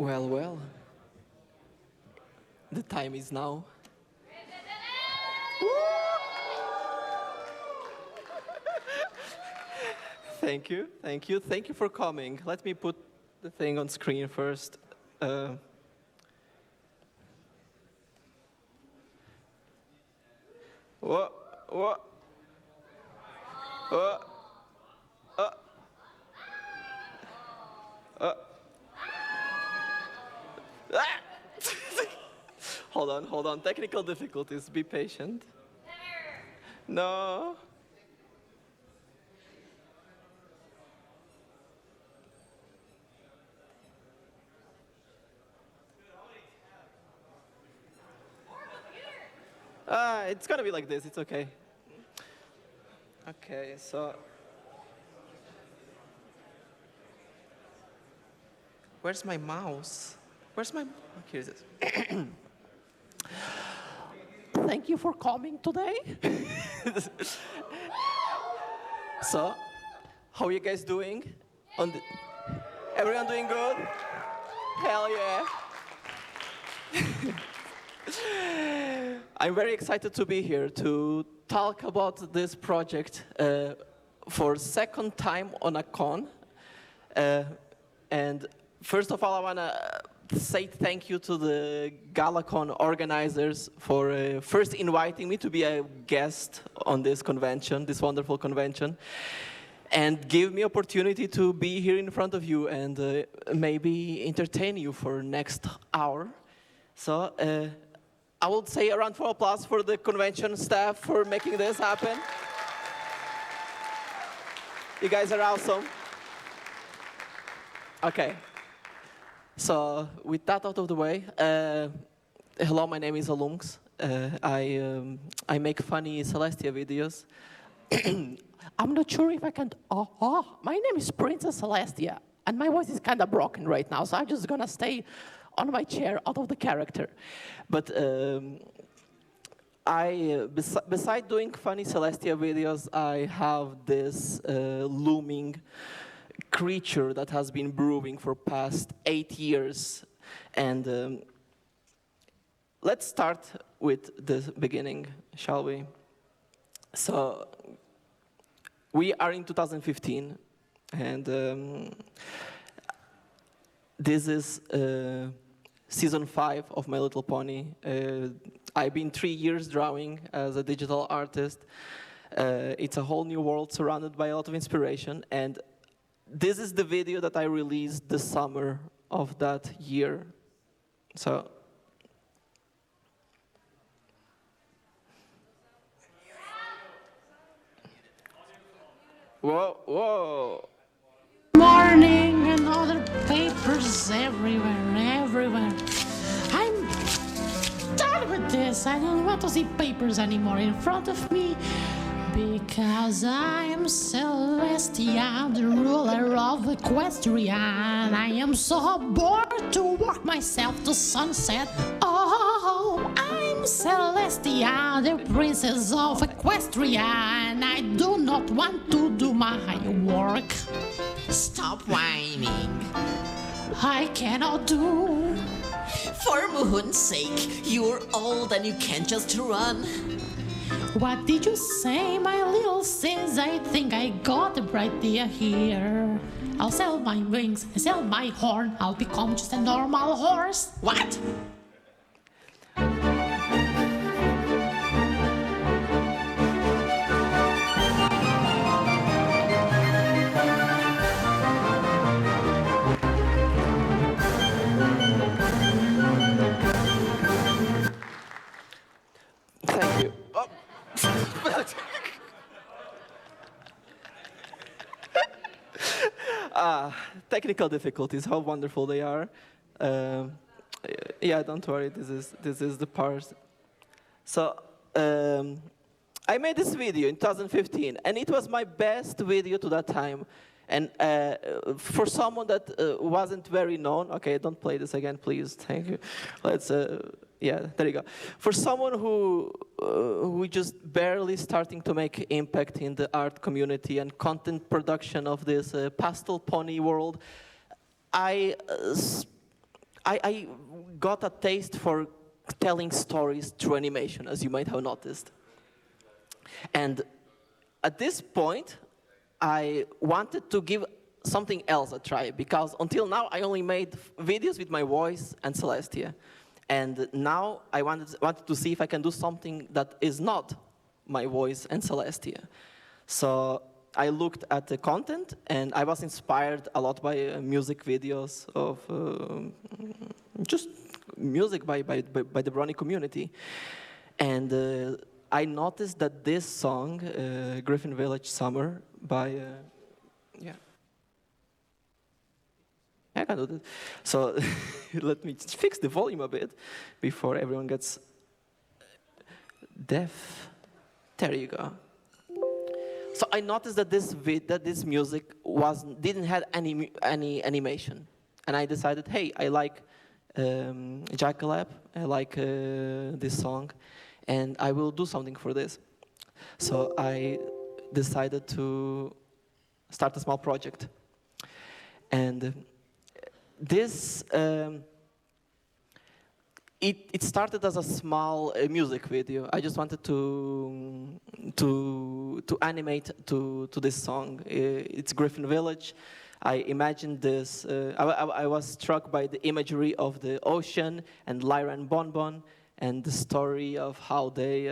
Well, well, the time is now. Thank you, thank you, thank you for coming. Let me put the thing on screen first. What? What? What? Hold on. Technical difficulties. Be patient. No. It's gonna be like this. It's okay. Okay, so. Where's my mouse? Where's my... Here it is. Thank you for coming today. So, how are you guys doing? Everyone doing good? Hell yeah. I'm very excited to be here to talk about this project for second time on a con. And first of all, I want to say thank you to the GalaCon organizers for first inviting me to be a guest on this convention, this wonderful convention, and give me opportunity to be here in front of you and maybe entertain you for next hour. So I would say a round of applause for the convention staff for making this happen. You guys are awesome. Okay. So with that out of the way, hello, my name is Alumx. I make funny Celestia videos. I'm not sure if I can... my name is Princess Celestia, and my voice is kind of broken right now, so I'm just gonna stay on my chair out of the character. But beside doing funny Celestia videos, I have this looming creature that has been brewing for past 8 years. And let's start with the beginning, shall we? So we are in 2015, and this is season 5 of My Little Pony. I've been 3 years drawing as a digital artist. It's a whole new world surrounded by a lot of inspiration, and this is the video that I released the summer of that year. So, whoa. Morning and other papers everywhere. I'm done with this. I don't want to see papers anymore in front of me. Because I'm Celestia, the ruler of Equestria, and I am so bored to work myself to sunset. Oh, I'm Celestia, the princess of Equestria, and I do not want to do my work. Stop whining. I cannot do. For moon's sake, you're old and you can't just run. What did you say, my little sis? I think I got the right idea here. I'll sell my wings and sell my horn. I'll become just a normal horse. What? Thank you. Technical difficulties, how wonderful they are. Yeah, don't worry, this is the part. So, I made this video in 2015, and it was my best video to that time. And for someone that wasn't very known, okay, don't play this again, please, thank you. Let's, yeah, there you go. For someone who just barely starting to make impact in the art community and content production of this pastel pony world, I I got a taste for telling stories through animation, as you might have noticed. And at this point, I wanted to give something else a try, because until now I only made videos with my voice and Celestia. And now I wanted to see if I can do something that is not my voice and Celestia. So I looked at the content, and I was inspired a lot by music videos of just music by the Brony community. And I noticed that this song, Griffin Village Summer, by, I can do that. So let me fix the volume a bit before everyone gets deaf. There you go. So I noticed that this music didn't have any animation, and I decided, hey, I like Jackalab, I like this song, and I will do something for this. So I decided to start a small project, and this it started as a small music video. I just wanted to animate to this song. It's Griffin Village. I imagined this. I was struck by the imagery of the ocean and Lyra and Bonbon, and the story of how they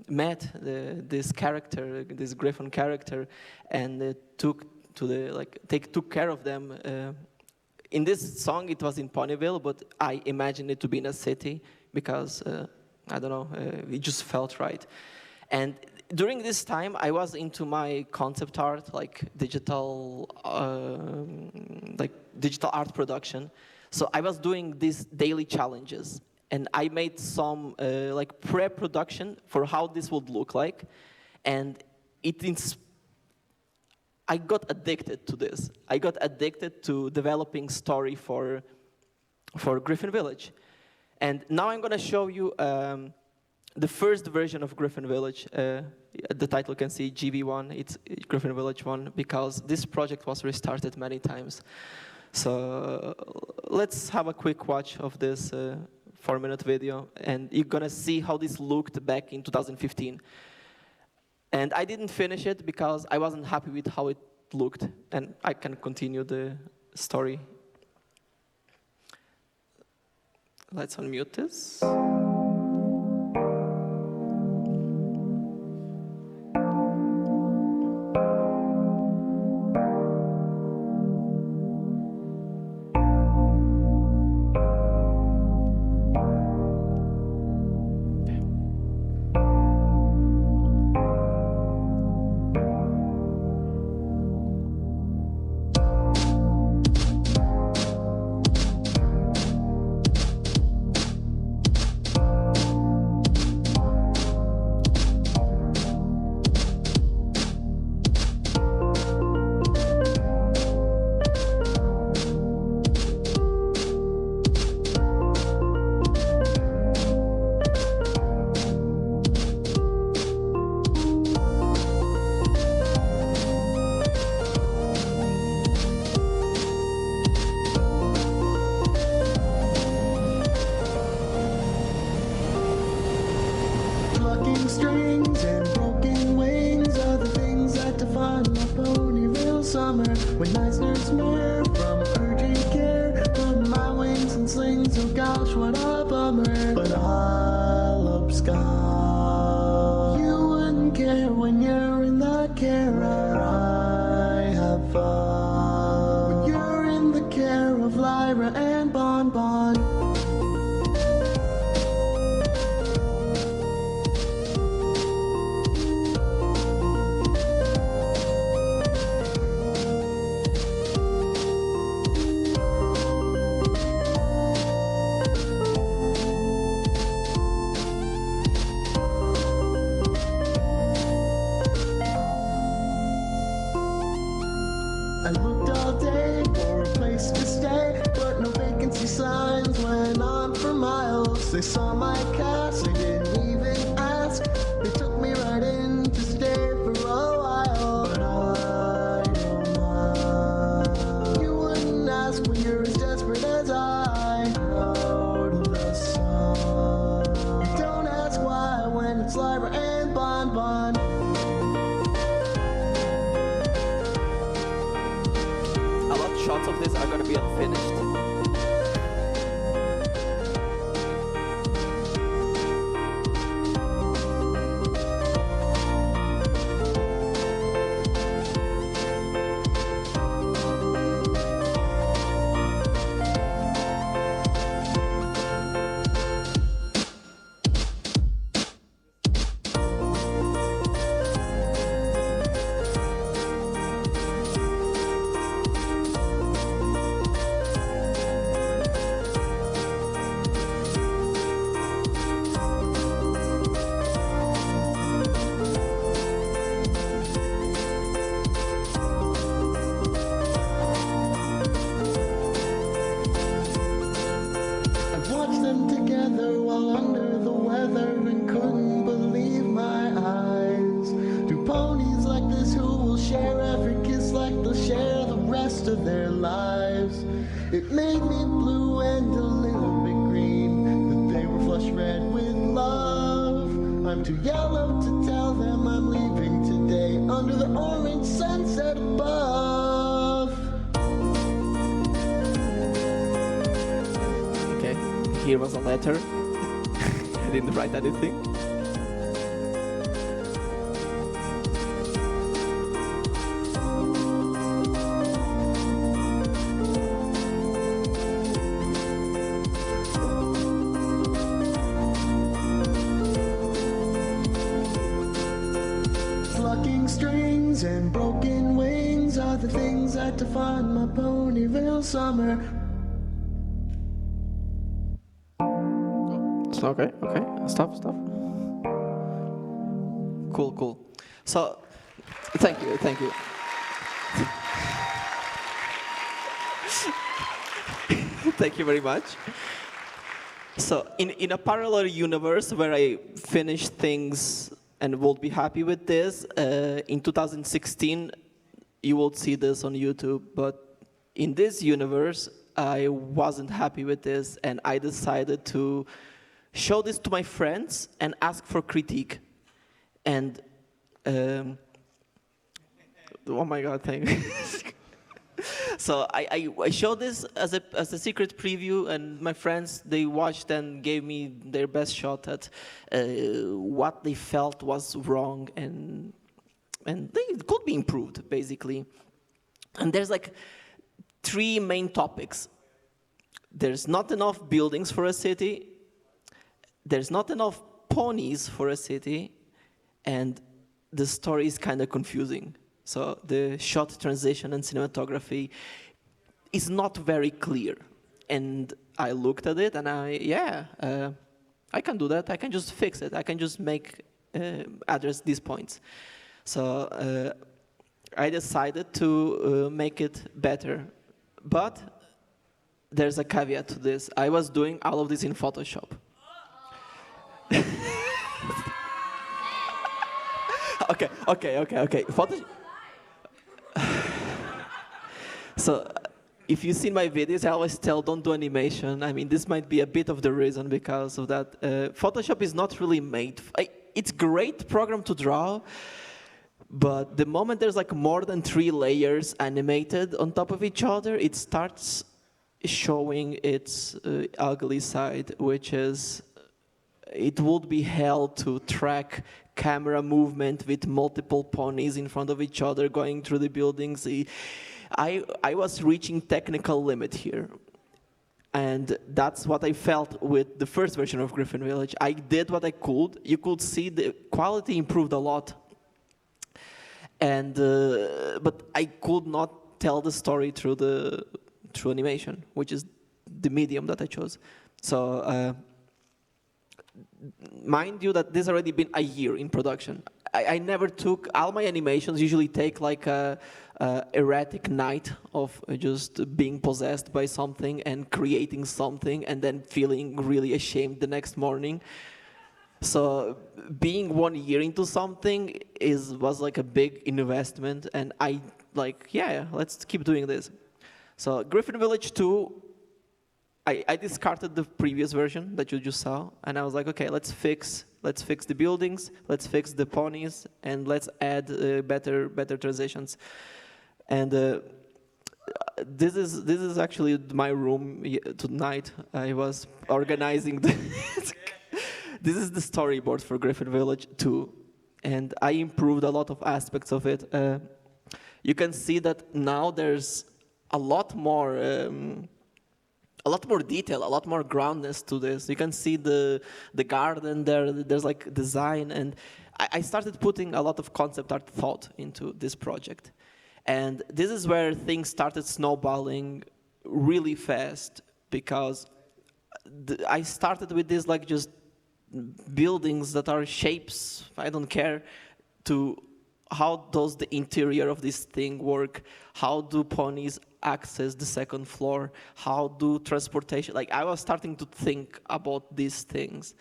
met this character, this Griffin character, and took care of them. In this song, it was in Ponyville, but I imagined it to be in a city because, I don't know, it just felt right. And during this time, I was into my concept art, like digital art production. So I was doing these daily challenges, and I made some pre-production for how this would look like, and I got addicted to this. I got addicted to developing story for Griffin Village. And now I'm going to show you the first version of Griffin Village. The title you can see GB1, it's Griffin Village 1, because this project was restarted many times. So let's have a quick watch of this 4-minute video, and you're going to see how this looked back in 2015. And I didn't finish it because I wasn't happy with how it looked, and I can continue the story. Let's unmute this. Strings and broken wings are the things that define my Ponyville summer. When nights nurse more from urgent care, put my wings in slings. Oh gosh, what a bummer! But Alumx, you wouldn't care when you're in the care. I have fun when you're in the care of Lyra and Bonbon. I looked all day for a place to stay, but no vacancy signs went on for miles. They saw my cast, they didn't even ask. They took me right in to stay for a while. But I don't mind. You wouldn't ask when you're as desperate lots of these are going to be unfinished. I've watched them together while under the weather and couldn't believe my eyes. Two ponies like this who will share every kiss like they'll share the rest of their lives. It made me blue and a little bit green, that they were flush red with love. I'm too yellow to tell them I'm leaving today under the orange sunset above. Okay, here was a letter. I didn't write anything. Plucking strings and broken wings are the things that define my Ponyville summer. So, okay, stop. Cool. So, thank you. Thank you very much. So, in a parallel universe where I finish things and will be happy with this, in 2016, you will see this on YouTube. But in this universe, I wasn't happy with this, and I decided to show this to my friends and ask for critique. And, oh my God, thank you. So I showed this as a secret preview, and my friends, they watched and gave me their best shot at what they felt was wrong, and they could be improved, basically. And there's like 3 main topics. There's not enough buildings for a city, there's not enough ponies for a city, and the story is kind of confusing. So the shot transition and cinematography is not very clear. And I looked at it and I can do that. I can just fix it. I can just address these points. So I decided to make it better. But there's a caveat to this. I was doing all of this in Photoshop. Okay. So, if you've seen my videos, I always tell don't do animation. I mean, this might be a bit of the reason because of that. Photoshop is not really made. It's a great program to draw, but the moment there's like more than 3 layers animated on top of each other, it starts showing its ugly side, which is it would be hell to track camera movement with multiple ponies in front of each other going through the buildings. I was reaching technical limit here. And that's what I felt with the first version of Griffin Village. I did what I could. You could see the quality improved a lot. And but I could not tell the story through animation, which is the medium that I chose. So mind you that this already been a year in production. I never took, all my animations usually take like a erratic night of just being possessed by something and creating something and then feeling really ashamed the next morning. So being 1 year into something was like a big investment, and I like, yeah, let's keep doing this. So Griffin Village 2, I discarded the previous version that you just saw, and I was like, okay, let's fix the buildings, let's fix the ponies, and let's add better transitions. And this is actually my room tonight. I was organizing the this is the storyboard for Griffin Village 2, and I improved a lot of aspects of it. You can see that now there's a lot more detail, a lot more groundness to this. You can see the garden there. There's like design, and I started putting a lot of concept art thought into this project. And this is where things started snowballing really fast, because I started with this like just buildings that are shapes, I don't care, to how does the interior of this thing work? How do ponies access the second floor? How do transportation, like I was starting to think about these things.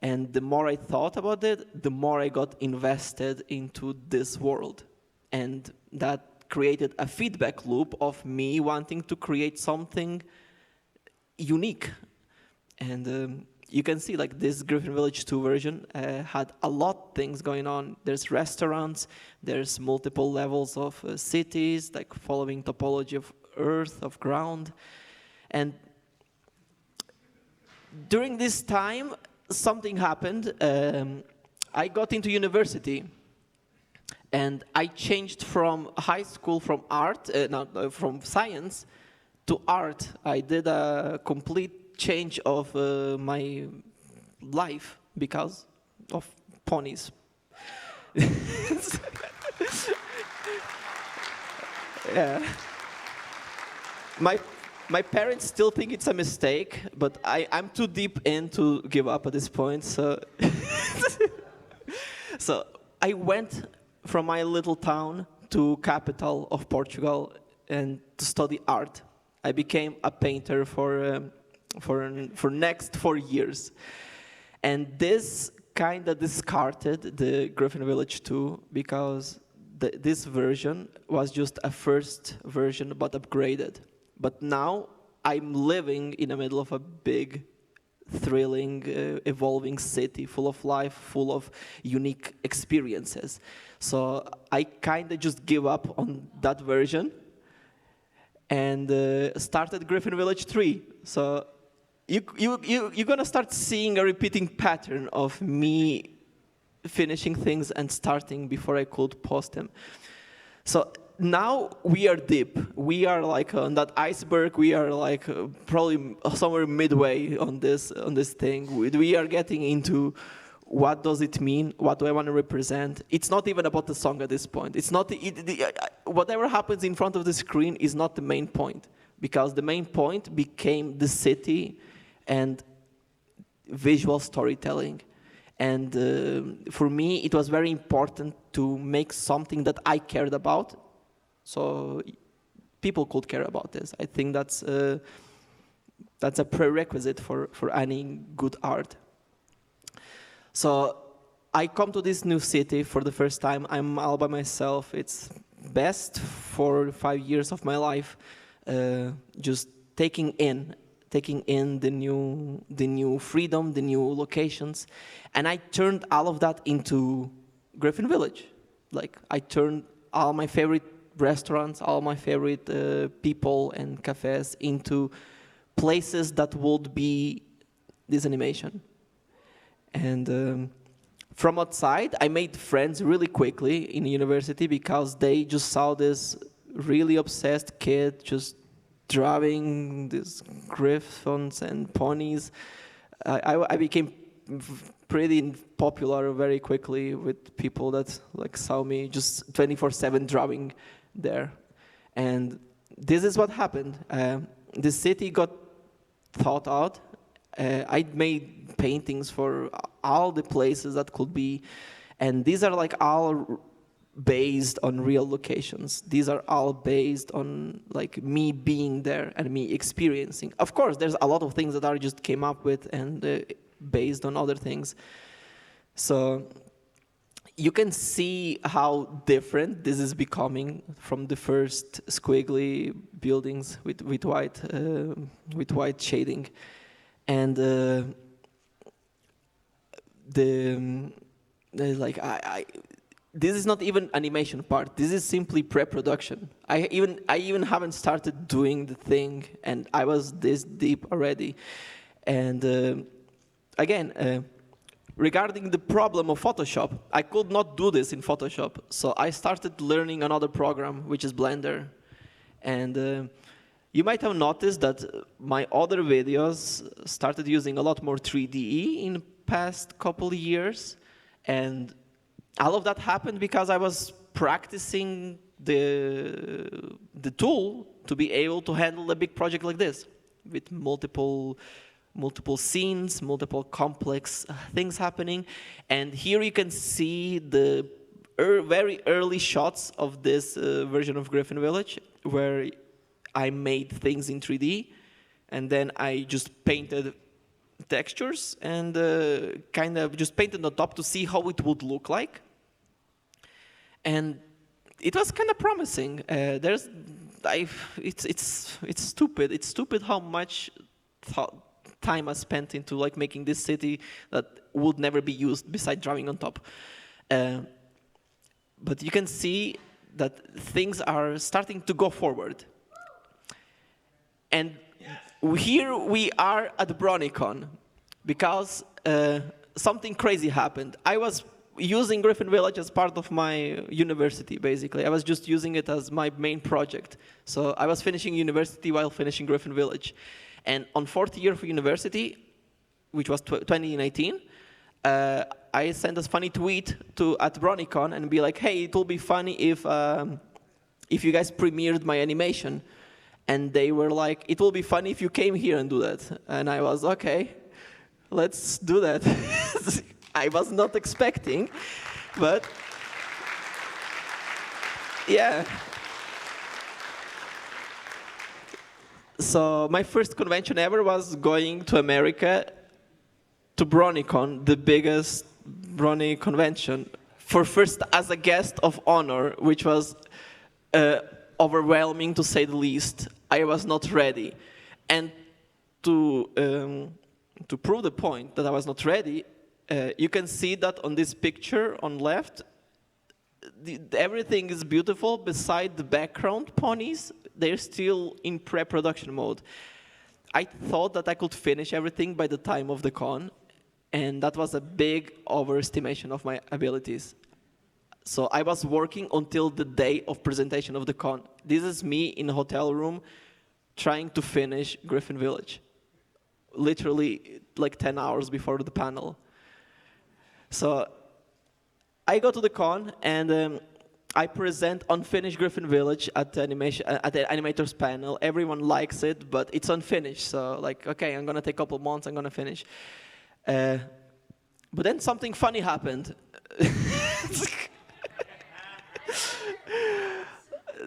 And the more I thought about it, the more I got invested into this world. And that created a feedback loop of me wanting to create something unique. And you can see like this Griffin Village 2 version had a lot of things going on. There's restaurants, there's multiple levels of cities, like following topology of earth, of ground. And during this time, something happened. I got into university. And I changed from high school, from art, from science to art. I did a complete change of my life because of ponies. Yeah. My parents still think it's a mistake, but I'm too deep in to give up at this point. So, so I went from my little town to capital of Portugal and to study art. I became a painter for next 4 years. And this kind of discarded the Griffin Village 2 because this version was just a first version but upgraded. But now I'm living in the middle of a big, thrilling, evolving city full of life, full of unique experiences. So I kind of just give up on that version and started Griffin Village 3. So you're gonna start seeing a repeating pattern of me finishing things and starting before I could post them. So now we are deep. We are like on that iceberg. We are like probably somewhere midway on this thing. We are getting into what does it mean? What do I want to represent? It's not even about the song at this point. It's not whatever happens in front of the screen is not the main point, because the main point became the city and visual storytelling. And for me, it was very important to make something that I cared about, so people could care about this. I think that's a prerequisite for any good art. So I come to this new city for the first time. I'm all by myself. It's best 4 or 5 years of my life, just taking in the new freedom, the new locations, and I turned all of that into Griffin Village. Like I turned all my favorite restaurants, all my favorite people and cafes into places that would be this animation. And from outside, I made friends really quickly in university because they just saw this really obsessed kid just drawing these griffons and ponies. I became pretty popular very quickly with people that like saw me just 24/7 drawing there. And this is what happened. The city got thought out. I made paintings for all the places that could be, and these are like all based on real locations. These are all based on like me being there and me experiencing. Of course, there's a lot of things that I just came up with and based on other things. So you can see how different this is becoming from the first squiggly buildings with white shading. And this is not even animation part. This is simply pre-production. I even haven't started doing the thing, and I was this deep already. And again, regarding the problem of Photoshop, I could not do this in Photoshop, so I started learning another program, which is Blender. And you might have noticed that my other videos started using a lot more 3D in the past couple of years, and all of that happened because I was practicing the tool to be able to handle a big project like this with multiple scenes, multiple complex things happening. And here you can see the very early shots of this version of Griffin Village, where I made things in 3D, and then I just painted textures and kind of just painted on top to see how it would look like. And it was kind of promising. It's stupid. It's stupid how much time I spent into like making this city that would never be used besides drawing on top. But you can see that things are starting to go forward. And here we are at BronyCon, because something crazy happened. I was using Griffin Village as part of my university, basically. I was just using it as my main project. So I was finishing university while finishing Griffin Village. And on fourth year of university, which was 2019, I sent a funny tweet at BronyCon and be like, hey, it will be funny if you guys premiered my animation. And they were like, it will be funny if you came here and do that. And I was, okay, let's do that. I was not expecting, but yeah. So my first convention ever was going to America to BronyCon, the biggest Brony convention, for first as a guest of honor, which was overwhelming to say the least. I was not ready. And to prove the point that I was not ready, you can see that on this picture on left, everything is beautiful beside the background ponies. They're still in pre-production mode. I thought that I could finish everything by the time of the con, and that was a big overestimation of my abilities. So I was working until the day of presentation of the con. This is me in a hotel room trying to finish Griffin Village, literally like 10 hours before the panel. So I go to the con, and I present unfinished Griffin Village at the animators panel. Everyone likes it, but it's unfinished. So like, okay, I'm gonna take a couple months, I'm gonna finish. But then something funny happened.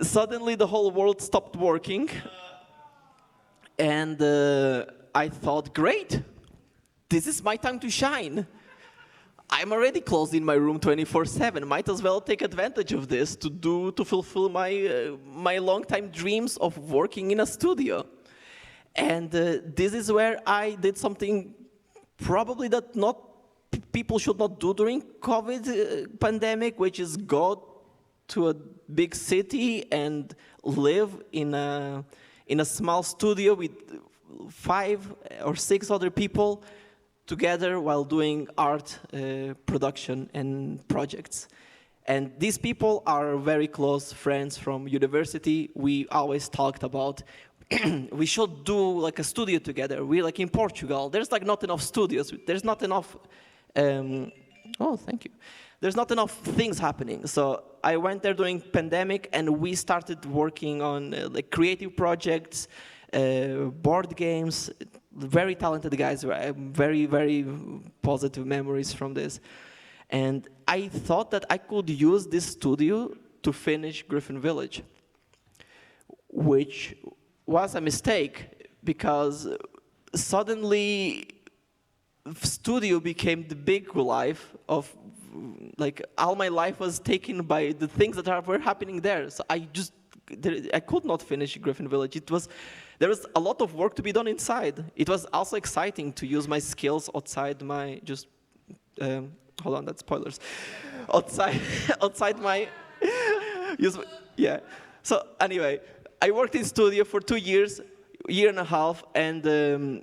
Suddenly the whole world stopped working, and I thought, great, this is my time to shine. I'm already closed in my room 24/7. Might as well take advantage of this to fulfill my long-time dreams of working in a studio. And this is where I did something probably that people should not do during COVID pandemic, which is go to a big city and live in a small studio with 5 or 6 other people together while doing art production and projects. And these people are very close friends from university. We always talked about we should do like a studio together. We're like in Portugal. There's like not enough studios. There's not enough. Oh, thank you. There's not enough things happening. So I went there during pandemic, and we started working on like creative projects, board games. Very talented guys. Very, very positive memories from this. And I thought that I could use this studio to finish Griffin Village, which was a mistake, because suddenly studio became the big life of, like, all my life was taken by the things that were happening there. So I could not finish Griffin Village. There was a lot of work to be done inside. It was also exciting to use my skills outside my hold on, that's spoilers. outside outside my yeah. So anyway, I worked in studio for 2 years, year and a half, and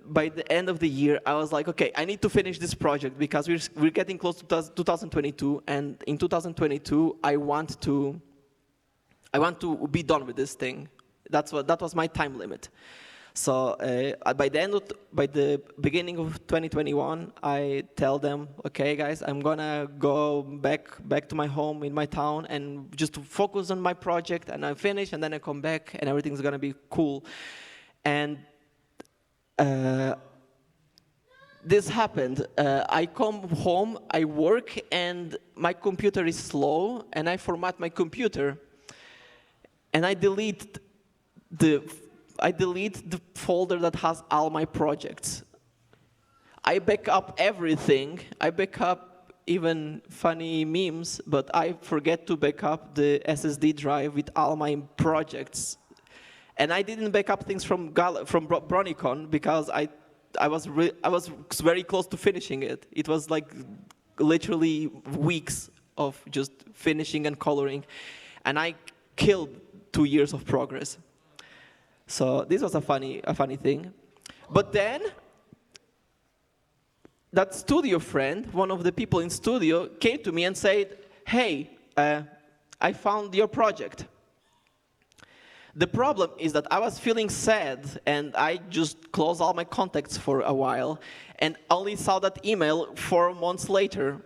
by the end of the year, I was like, okay, I need to finish this project because we're getting close to 2022, and in 2022, I want to be done with this thing. That was my time limit. So by the beginning of 2021, I tell them, okay, guys, I'm gonna go back to my home in my town and just to focus on my project, and I finish, and then I come back, and everything's gonna be cool. And this happened. I come home, I work, and my computer is slow, and I format my computer, and I delete the folder that has all my projects. I back up everything. I back up even funny memes, but I forget to back up the SSD drive with all my projects. And I didn't back up things from BronyCon because I was very close to finishing it. It was like literally weeks of just finishing and coloring, and I killed 2 years of progress. So this was a funny thing. But then, that studio friend, one of the people in studio, came to me and said, hey, I found your project. The problem is that I was feeling sad, and I just closed all my contacts for a while, and only saw that email 4 months later.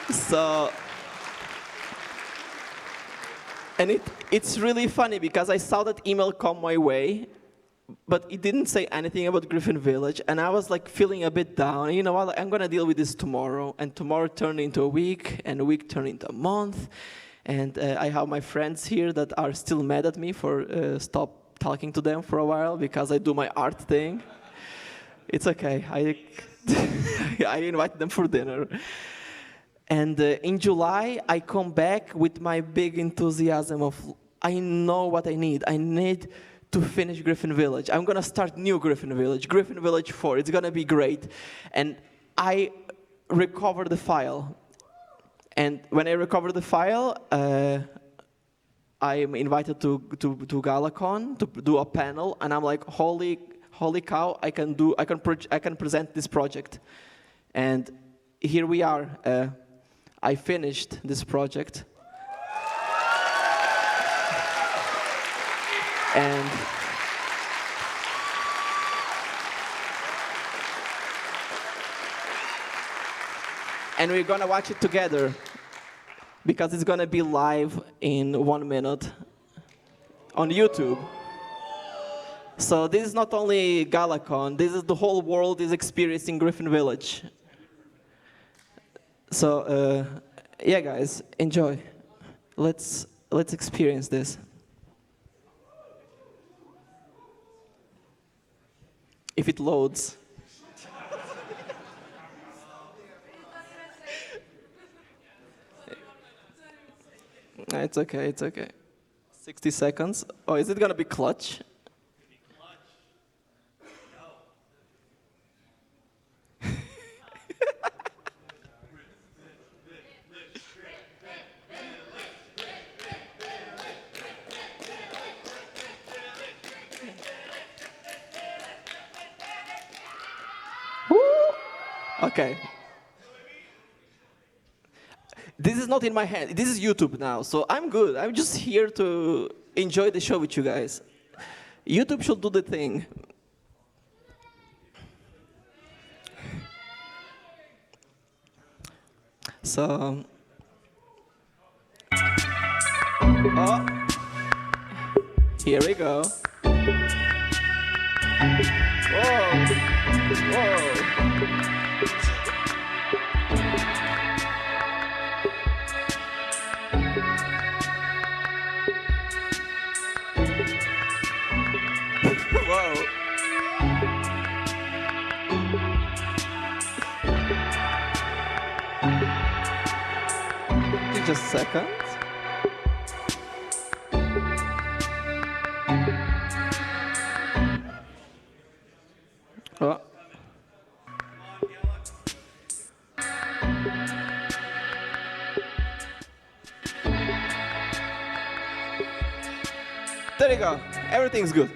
So, and it's really funny because I saw that email come my way, but it didn't say anything about Griffin Village, and I was like feeling a bit down. You know what? I'm gonna deal with this tomorrow, and tomorrow turned into a week, and a week turned into a month, and I have my friends here that are still mad at me for stop talking to them for a while because I do my art thing. It's okay. I invite them for dinner. And in July, I come back with my big enthusiasm of, I know what I need. I need to finish Griffin Village. I'm going to start new Griffin Village 4. It's going to be great. And I recover the file. And when I recover the file, I am invited to GalaCon to do a panel. And I'm like, holy cow, I can present this project. And here we are. I finished this project. And we're gonna watch it together because it's gonna be live in 1 minute on YouTube. So this is not only GalaCon, this is the whole world is experiencing Griffin Village. So, yeah, guys, enjoy. Let's experience this. If it loads. It's okay, it's okay. 60 seconds. Oh, is it gonna be clutch? Okay. This is not in my hand. This is YouTube now, so I'm good. I'm just here to enjoy the show with you guys. YouTube should do the thing. So, oh, here we go. Whoa, whoa. Whoa. Just a second. There you go. Everything's good.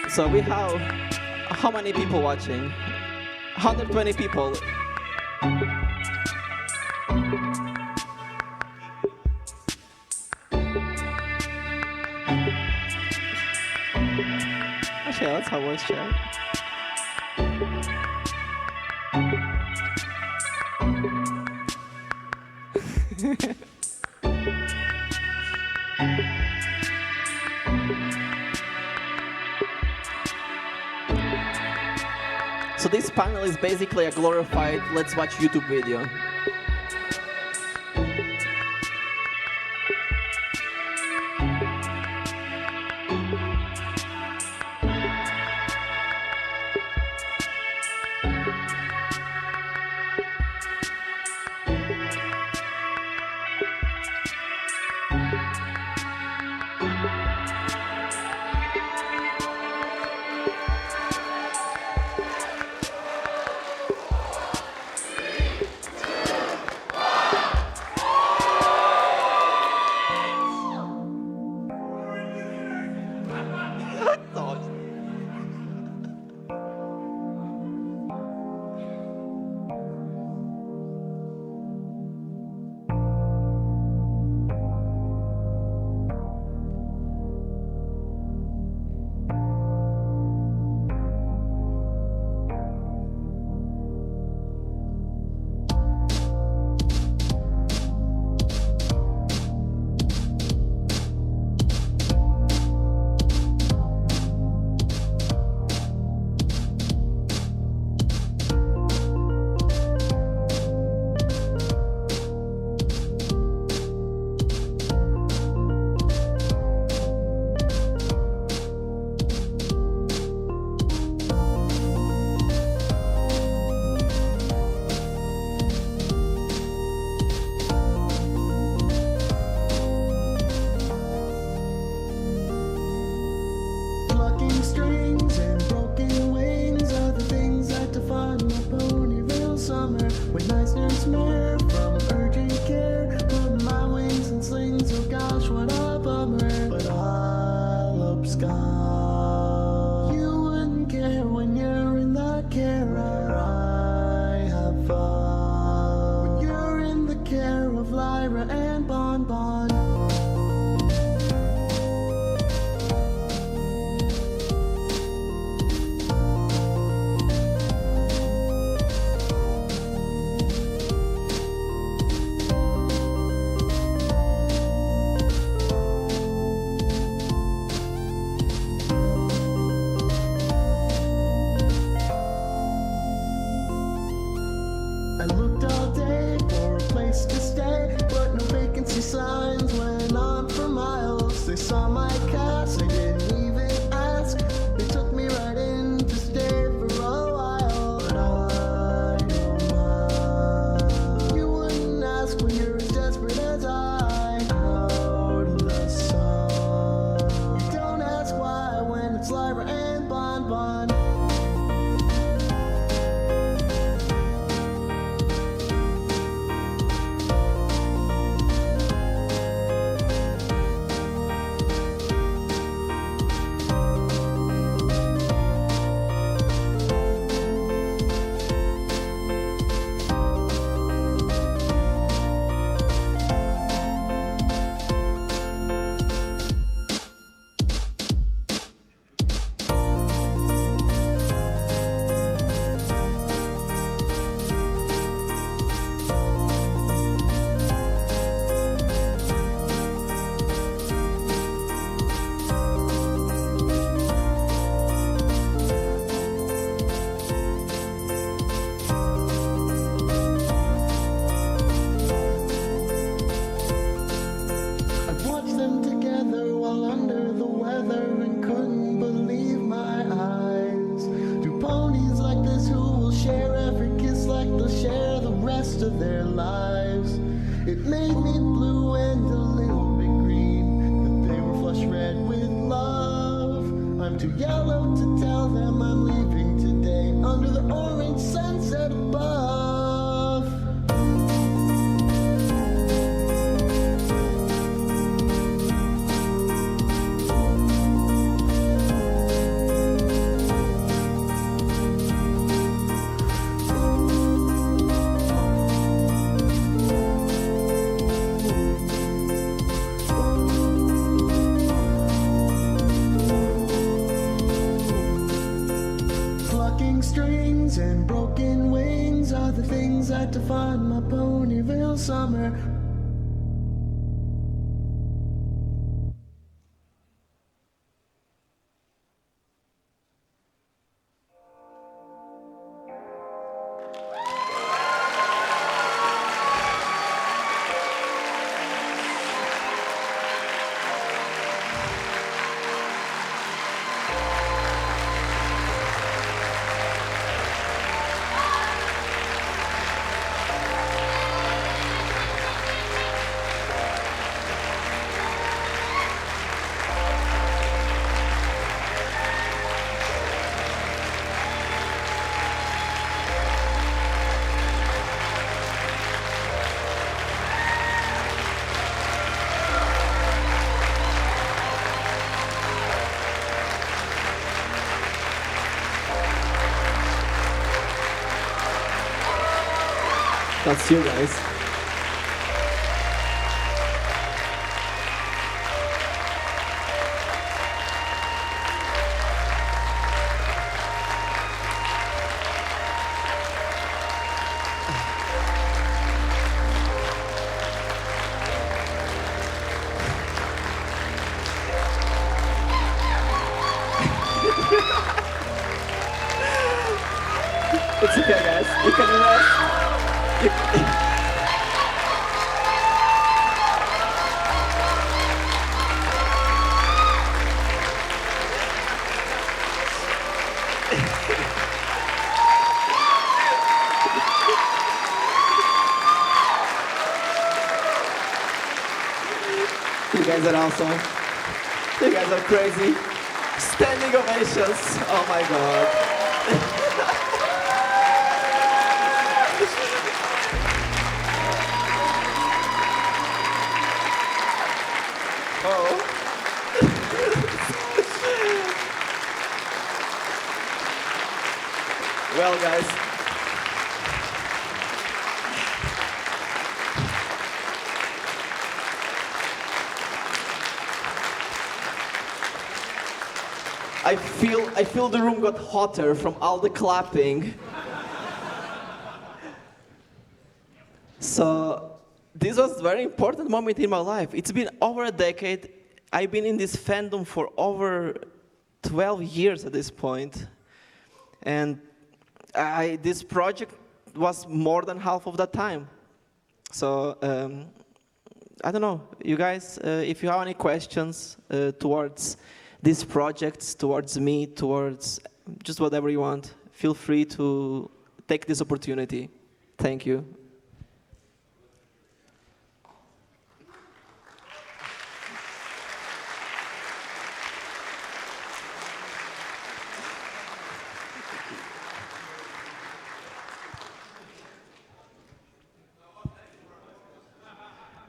So we have how many people watching? 120 people. Actually, let's have voice chat. So this panel is basically a glorified let's watch YouTube video. Strings and broken wings are the things that define my Ponyville summer. When Eisner's mare from urgent care put my wings in slings, oh gosh, what a bummer. But Alumx gone. You wouldn't care when you're in the care I have fun. When you're in the care of Lyra and Bon Bon. I looked all day for a place to stay, but no vacancy signs went on for miles. They saw my cast, they didn't even ask. They took me right in to stay for a while. But I don't mind. You wouldn't ask when you're as desperate as I. Out of the sun. You don't ask why when it's Lyra and Bon Bon. Of their lives. It made me blue and a little bit green, that they were flush red with love. I'm too yellow to tell them I'm leaving today under the orange sunset above. things that define my Ponyville summer. That's you guys. It's okay, guys. You can rest. You guys are awesome. You guys are crazy. Standing ovations. Oh my god. Well, guys, I feel the room got hotter from all the clapping. So this was a very important moment in my life. It's been over a decade. I've been in this fandom for over 12 years at this point. And this project was more than half of that time. So I don't know, you guys, if you have any questions towards these projects, towards me, towards just whatever you want, feel free to take this opportunity. Thank you.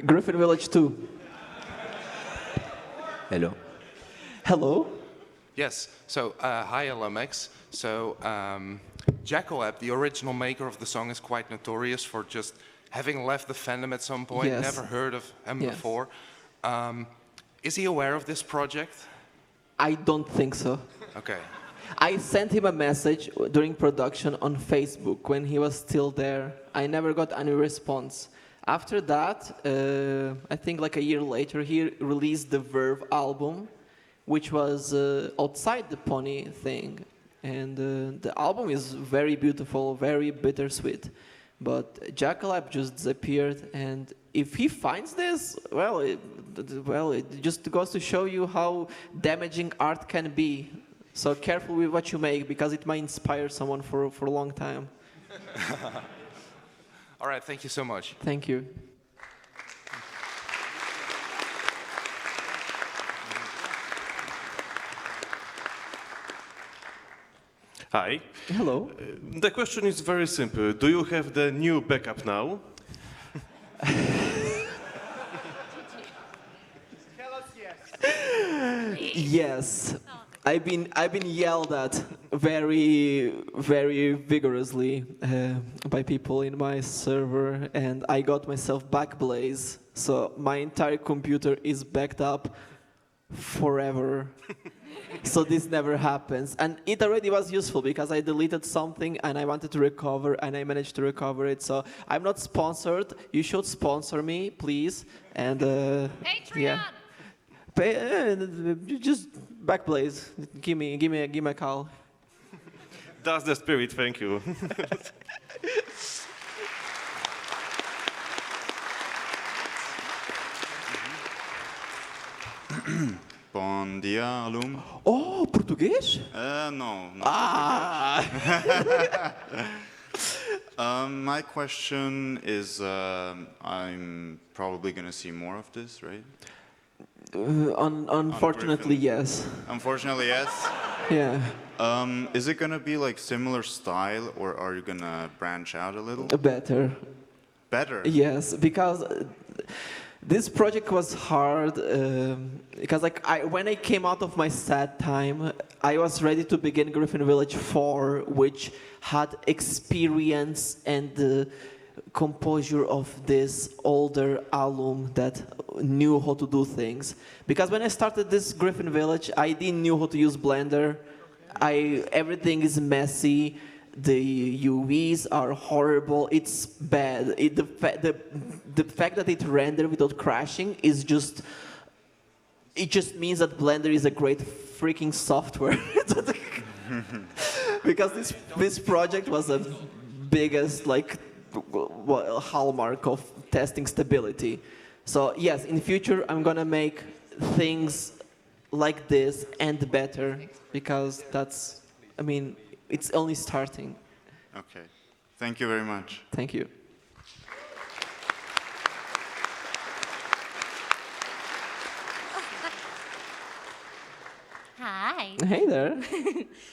Griffin Village 2. Hello. Hello. Yes, so hi Alumx. So GalaCon, the original maker of the song, is quite notorious for just having left the fandom at some point, Yes. never heard of him Yes. before. Is he aware of this project? I don't think so. Okay. I sent him a message during production on Facebook when he was still there. I never got any response. After that, I think like a year later, he released the Verve album, which was outside the Pony thing. And the album is very beautiful, very bittersweet. But GalaCon just disappeared. And if he finds this, well, it just goes to show you how damaging art can be. So careful with what you make, because it might inspire someone for a long time. All right, thank you so much. Thank you. Hi. Hello. The question is very simple. Do you have the new backup now? Yes. I've been yelled at very vigorously by people in my server, and I got myself backblaze. So my entire computer is backed up forever. so this never happens. And it already was useful because I deleted something and I wanted to recover and I managed to recover it. So I'm not sponsored. You should sponsor me, please. And Patreon. Just back, please. Give me a call. That's the spirit, thank you. Bom dia, Alum. Oh, português? No. Ah! My question is, I'm probably going to see more of this, right? Unfortunately, yes. Unfortunately, yes. Yeah. Is it going to be like similar style, or are you going to branch out a little? Better. Better? Yes, because this project was hard because when I came out of my sad time, I was ready to begin Griffin Village 4, which had experience and composure of this older alum that knew how to do things. Because when I started this Griffin Village, I didn't know how to use Blender. Everything is messy. The UVs are horrible. It's bad. The fact that it rendered without crashing is just means that Blender is a great freaking software. Because this project was the biggest hallmark of testing stability. So yes, in the future I'm gonna make things like this and better because it's only starting. Okay. Thank you very much. Thank you. Hi. Hey there.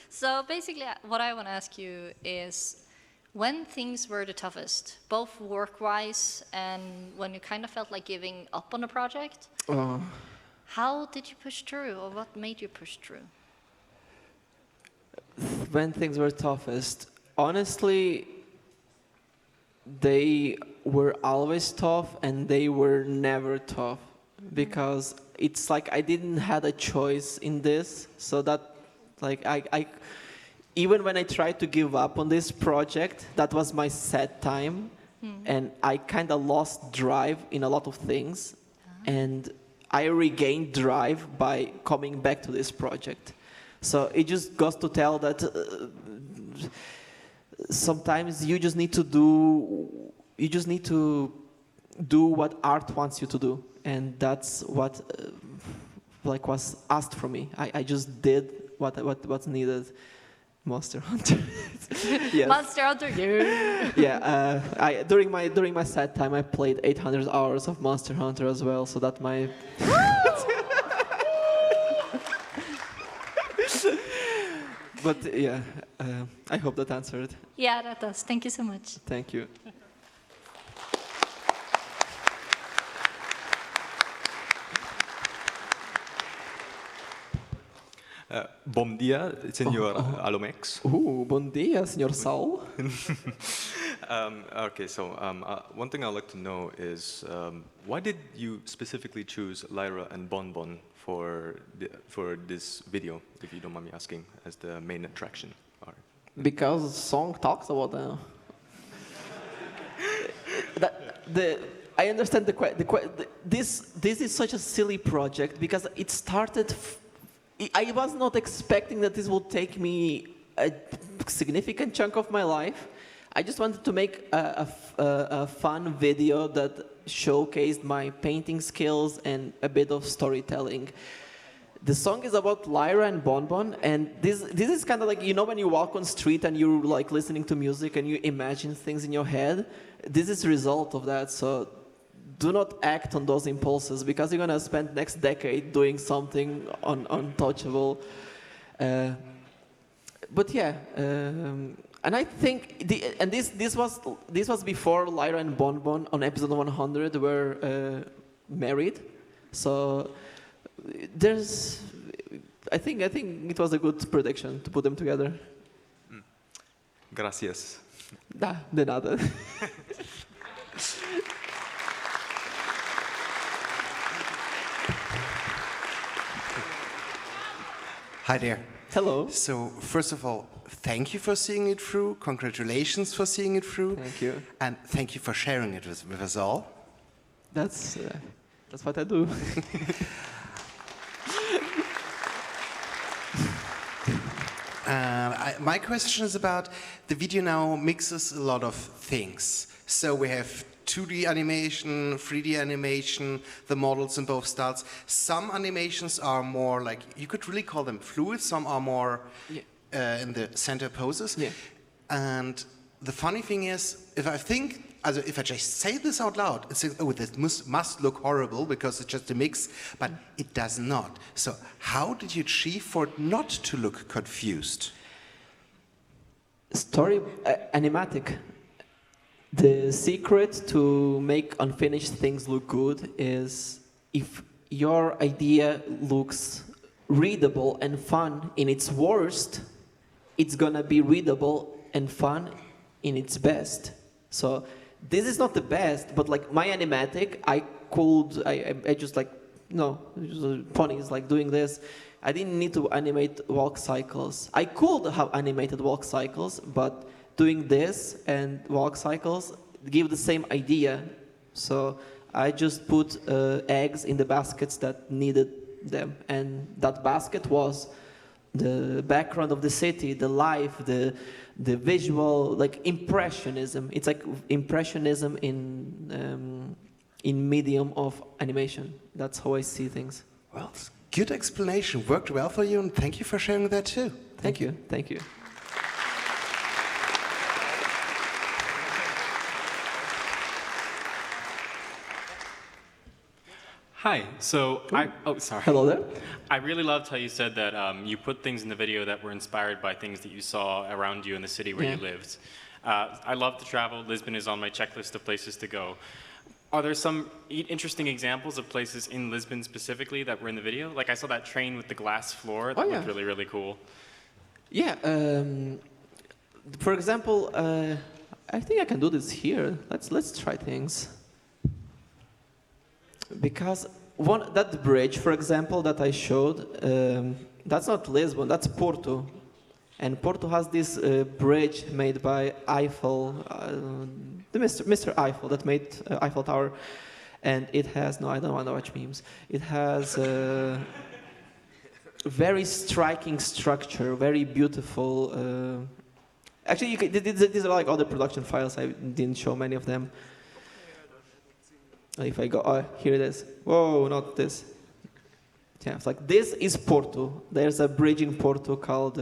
So basically, what I want to ask you is, when things were the toughest, both work-wise and when you kind of felt like giving up on a project, how did you push through, or what made you push through? When things were toughest, honestly, they were always tough and they were never tough because it's like I didn't have a choice in this. So that, I even when I tried to give up on this project, that was my sad time, and I kind of lost drive in a lot of things, and I regained drive by coming back to this project. So it just goes to tell that sometimes you just need to do what art wants you to do, and that's what was asked from me. I just did what's needed. Monster Hunter. Yes. Monster Hunter, yeah. Yeah. During my sad time, I played 800 hours of Monster Hunter as well. So that my. But yeah, I hope that answered. Yeah, that does. Thank you so much. Thank you. Bom dia, senor Alumx. Bom dia, senor Saul. Okay, so one thing I'd like to know is why did you specifically choose Lyra and Bonbon for this video, if you don't mind me asking, as the main attraction? Because the song talks about them. I understand this is such a silly project because it started. I was not expecting that this would take me a significant chunk of my life. I just wanted to make a fun video that showcased my painting skills and a bit of storytelling. The song is about Lyra and Bonbon, and this is kind of like, you know, when you walk on street and you're like listening to music and you imagine things in your head. This is a result of that. So do not act on those impulses because you're gonna spend next decade doing something untouchable. But yeah, and I think this was before Lyra and Bonbon on episode 100 were married. So I think it was a good prediction to put them together. Gracias. De nada. Hi there. Hello. So, first of all, thank you for seeing it through. Congratulations for seeing it through. Thank you. And thank you for sharing it with us all. That's what I do. My question is about the video now mixes a lot of things. So we have 2D animation, 3D animation, the models in both styles. Some animations are more like, you could really call them fluid, some are more in the center poses. Yeah. And the funny thing is, if I just say this out loud, it's like, oh, this must look horrible because it's just a mix, but it does not. So how did you achieve for it not to look confused? Story animatic. The secret to make unfinished things look good is if your idea looks readable and fun in its worst, it's gonna be readable and fun in its best. So this is not the best, but like my animatic, I just like, no, ponies like doing this. I didn't need to animate walk cycles. I could have animated walk cycles, but doing this and walk cycles give the same idea. So I just put eggs in the baskets that needed them. And that basket was the background of the city, the life, the visual, like impressionism. It's like impressionism in medium of animation. That's how I see things. Well, good explanation. Worked well for you, and thank you for sharing that too. Thank you. Thank you. Hi. So sorry. Hello there. I really loved how you said that you put things in the video that were inspired by things that you saw around you in the city where you lived. I love to travel. Lisbon is on my checklist of places to go. Are there some interesting examples of places in Lisbon specifically that were in the video? Like I saw that train with the glass floor. That looked really, really cool. Yeah. For example, I think I can do this here. Let's try things. Because that bridge, for example, that I showed, that's not Lisbon, that's Porto. And Porto has this bridge made by Eiffel, the Mr. Eiffel that made Eiffel Tower. And it has, no, I don't want to watch memes. It has a very striking structure, very beautiful. Actually, these are like other production files. I didn't show many of them. If I go, here it is. Whoa, not this. Yeah, it's like this is Porto. There's a bridge in Porto called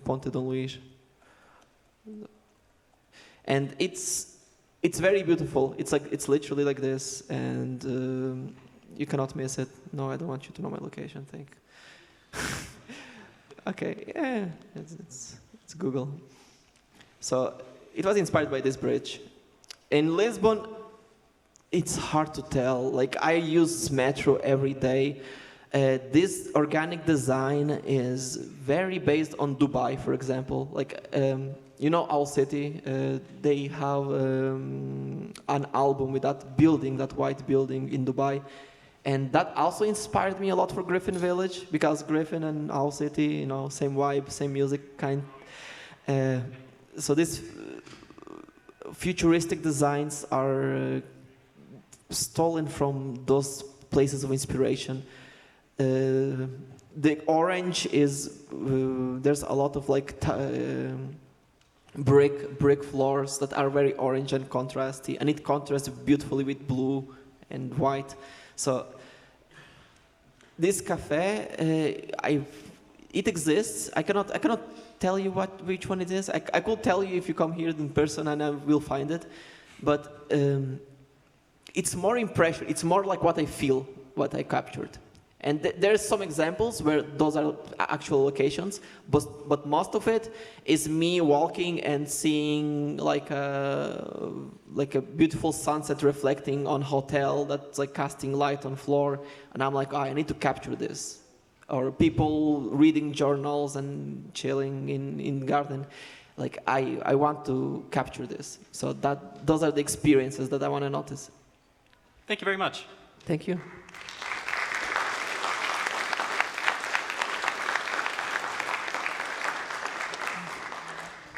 Ponte Dom Luís, and it's very beautiful. It's literally like this, and you cannot miss it. No, I don't want you to know my location. Thank. Okay, yeah, it's Google. So it was inspired by this bridge. In Lisbon, it's hard to tell. Like I use metro every day. This organic design is very based on Dubai, for example. Like you know, Owl City. They have an album with that building, that white building in Dubai, and that also inspired me a lot for Griffin Village because Griffin and Owl City, you know, same vibe, same music kind. So this. Futuristic designs are stolen from those places of inspiration. The orange is there's a lot of like brick floors that are very orange and contrasty, and it contrasts beautifully with blue and white. So this cafe, it exists. I cannot tell you which one it is. I could tell you if you come here in person and I will find it, but it's more impression. It's more like what I feel, what I captured. And there's some examples where those are actual locations, but most of it is me walking and seeing like a beautiful sunset reflecting on hotel that's like casting light on floor, and I'm like, I need to capture this. Or people reading journals and chilling in garden. Like I want to capture this. So those are the experiences that I want to notice. Thank you very much. Thank you.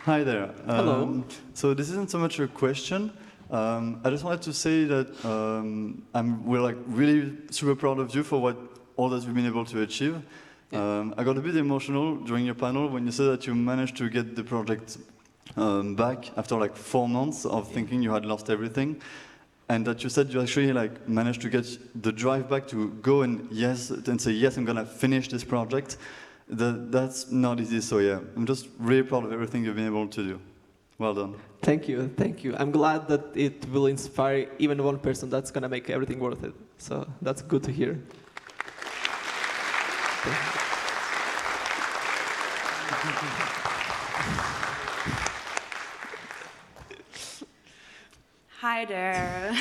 Hi there. Hello. So this isn't so much a question. I just wanted to say that we're like really super proud of you for all that you've been able to achieve. I got a bit emotional during your panel when you said that you managed to get the project back after like 4 months of thinking you had lost everything, and that you said you actually like managed to get the drive back to go and say yes, I'm gonna finish this project. That's not easy. So yeah, I'm just really proud of everything you've been able to do. Well done. Thank you, thank you. I'm glad that it will inspire even one person. That's gonna make everything worth it. So that's good to hear. Hi there.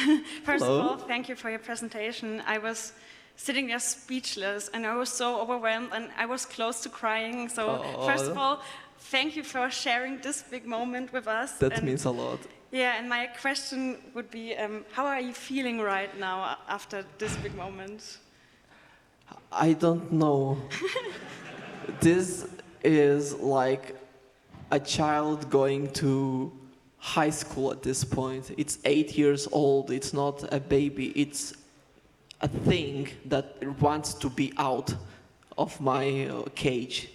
First Hello. of all, thank you for your presentation. I was sitting there speechless and I was so overwhelmed and I was close to crying. So first of all, thank you for sharing this big moment with us. That means a lot. Yeah, and my question would be, how are you feeling right now after this big moment? I don't know. This is like a child going to high school at this point. It's 8 years old. It's not a baby. It's a thing that wants to be out of my cage.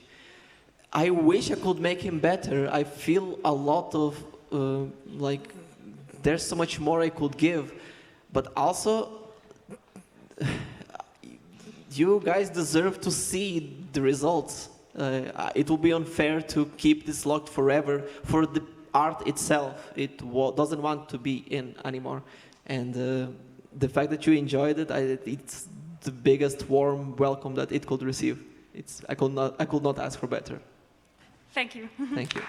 I wish I could make him better. I feel a lot of like there's so much more I could give, but also you guys deserve to see the results. It will be unfair to keep this locked forever for the art itself. It doesn't want to be in anymore, and the fact that you enjoyed it, it's the biggest warm welcome that it could receive. I could not ask for better. Thank you. Thank you.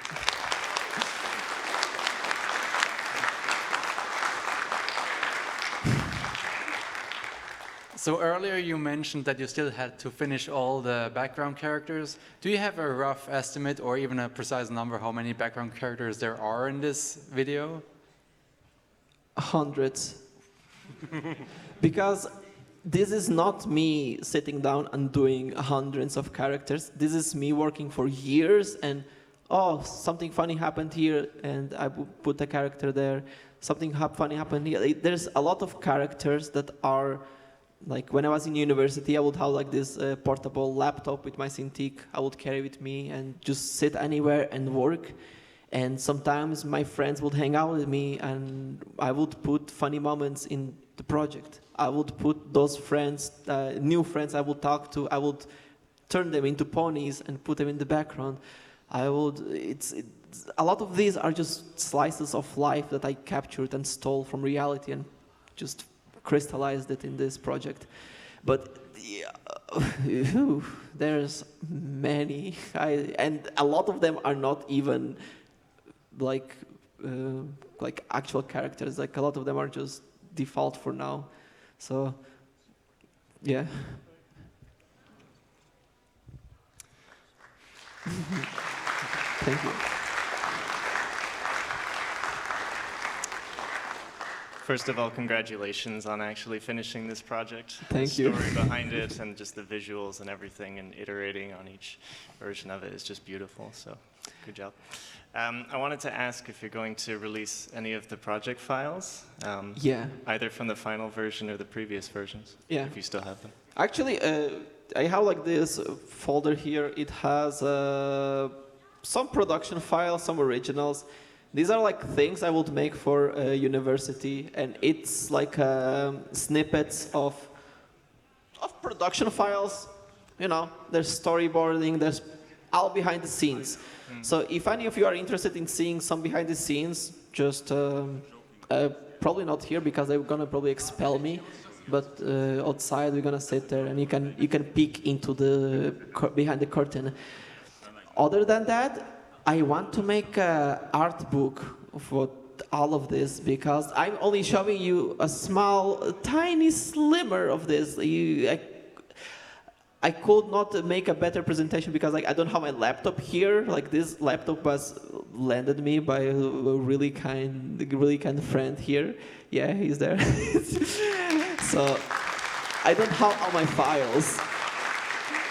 So earlier you mentioned that you still had to finish all the background characters. Do you have a rough estimate or even a precise number how many background characters there are in this video? Hundreds. Because this is not me sitting down and doing hundreds of characters. This is me working for years and, oh, something funny happened here and I put a character there. Something funny happened here. There's a lot of characters that are, like when I was in university, I would have like this portable laptop with my Cintiq. I would carry with me and just sit anywhere and work. And sometimes my friends would hang out with me and I would put funny moments in the project. I would put those friends, new friends I would talk to, I would turn them into ponies and put them in the background. A lot of these are just slices of life that I captured and stole from reality and just crystallized it in this project. But there's many, and a lot of them are not even like actual characters. Like a lot of them are just default for now. So, yeah. Thank you. First of all, congratulations on actually finishing this project. Thank you. The story behind it and just the visuals and everything and iterating on each version of it is just beautiful, so good job. I wanted to ask if you're going to release any of the project files. Yeah. Either from the final version or the previous versions. Yeah. If you still have them. Actually, I have like this folder here. It has some production files, some originals. These are like things I would make for university, and it's like snippets of production files. You know, there's storyboarding, there's all behind the scenes. So if any of you are interested in seeing some behind the scenes, just probably not here because they're gonna probably expel me. But outside we're gonna sit there, and you can peek into the behind the curtain. Other than that, I want to make an art book for all of this because I'm only showing you a small, tiny sliver of this. I could not make a better presentation because I don't have my laptop here. Like this laptop was lended me by a really kind friend here. Yeah, he's there. So I don't have all my files.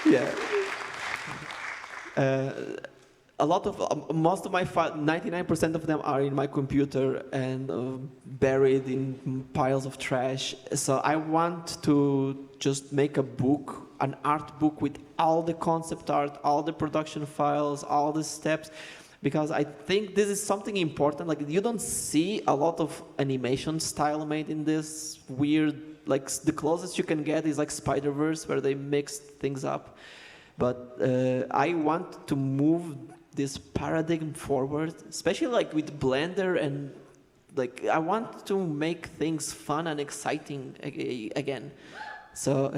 Yeah. most of my 99% of them are in my computer and buried in piles of trash. So I want to just make a book, an art book with all the concept art, all the production files, all the steps, because I think this is something important. Like, you don't see a lot of animation style made in this weird, like the closest you can get is like Spider-Verse, where they mix things up. But I want to move this paradigm forward, especially like with Blender, and like I want to make things fun and exciting again. So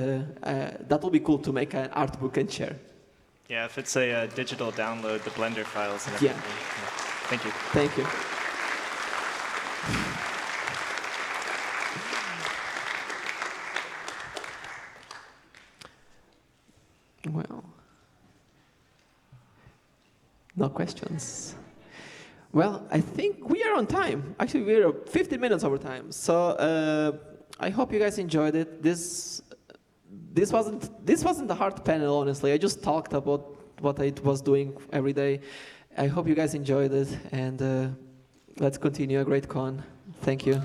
that will be cool to make an art book and share. Yeah, if it's a digital download, the Blender files and everything. Yeah. Thank you. Thank you. Well, no questions. Well, I think we are on time. Actually, we are 15 minutes over time. So I hope you guys enjoyed it. This wasn't a hard panel, honestly. I just talked about what I was doing every day. I hope you guys enjoyed it, and let's continue a great con. Thank you.